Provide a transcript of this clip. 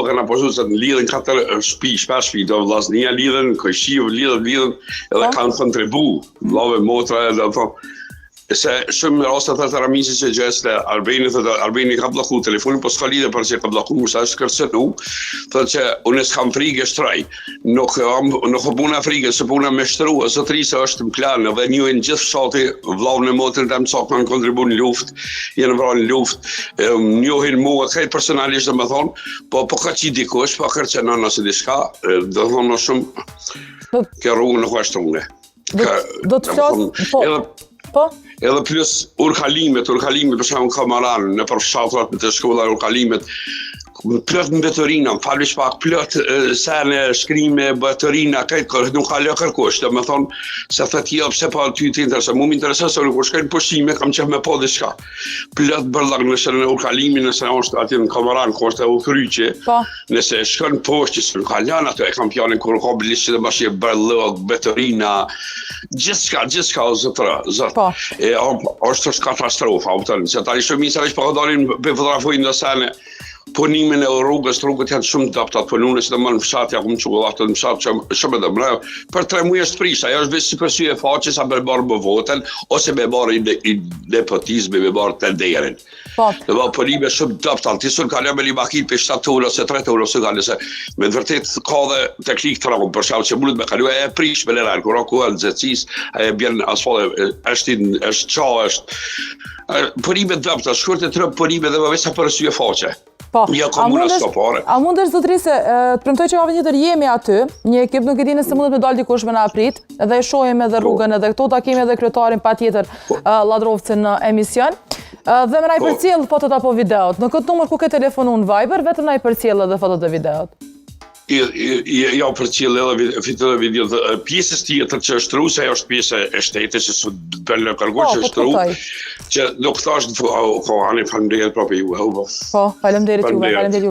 kanë apostu se në lidhen 4 shtëpi, 5 shtëpi, do vllaznia lidhen, Kojshiu lidhen, edhe kanë kontribu, vllave motra, do thonë. Se shumë raste të ramisi që gjeste Albeni ka bloku telefonin, po s'ka lidhe për që ka bloku, sa është kërcenu, thëtë që unë s'kam frikë shtraj, nuk puna frikë, se puna me shtru, zotërisë është më klanë, dhe njën gjithë fshati, vlavën e motrin të mësak kanë kontribu në luft, jenë vranë në luft, njohin mua, krejt personalisht dhe me thonë, po ka që dikush, po kërcenu nëse diska, dhe thonë shumë, ke rrugë nuk është rrugë. Do të flasë, po? Edhe plus urkalimet për shembull Kamaran, në për fshatrat të shkolla urkalimet, plot mbetërina, falësh pak plot sene shkrime, mbetërina, nuk ka lë kërkosh, do të thonë se thotë jo pse po ty të intereson, mua më intereson se kur shkojnë pushime kam qenë me po diçka. Plot bërllak nëse në urkalimin, nëse është aty në Kamaran, ku është udhryqe, nëse shkon poshtë, s'u ka lënë ato e kampionin kur ka bilisht dhe bashkë bërllok, mbetërina, gjithçka zot. Është katastrofa, se tani shumë njerëz po dalin me fotografojnë në sene. Punimin e rrugët janë shumë doptat, pununës të mënë fshat, ja kumë qukullatët në fshat, shumë edhe mërë. Për 3 muaj është prisha, ajo është veç si përsi e faqe sa me barë më voten, ose me barë i nepotizmi, me barë të nderin. Dhe ba punime shumë doptat, tisur ka me një makit për 7 euro, ose 3 euro, se ka nëse me të vërtet ka dhe teknik të rrugë, për shkak që mundet me kalu e prish me lërën, kur ku e nëzëcis, e bjen asfale, është punime doptat, shkurte 3 punime dhe më veç sa përsi e faqe. A mundesh zotërisë, të premtoj që javën tjetër jemi aty, një ekip nuk e di nëse mundet me dalë dikush me na prit, edhe e shohim edhe rrugën edhe këto, ta kemi edhe kryetarin patjetër Lladrovcin në emision. Dhe më na i përcjell fotot apo videot. Në këtë numër ku ke telefonu në Viber, vetëm na i përcjell edhe fotot dhe videot. Ja përcjell edhe fotot dhe videot. Pjesës tjetër që është tru, se ajo është pjesë e shtetit, që s'u bën në kërkuar që është tru, që nuk thash, anë faleminderit proprio ju. Po, faleminderit juve, faleminderit.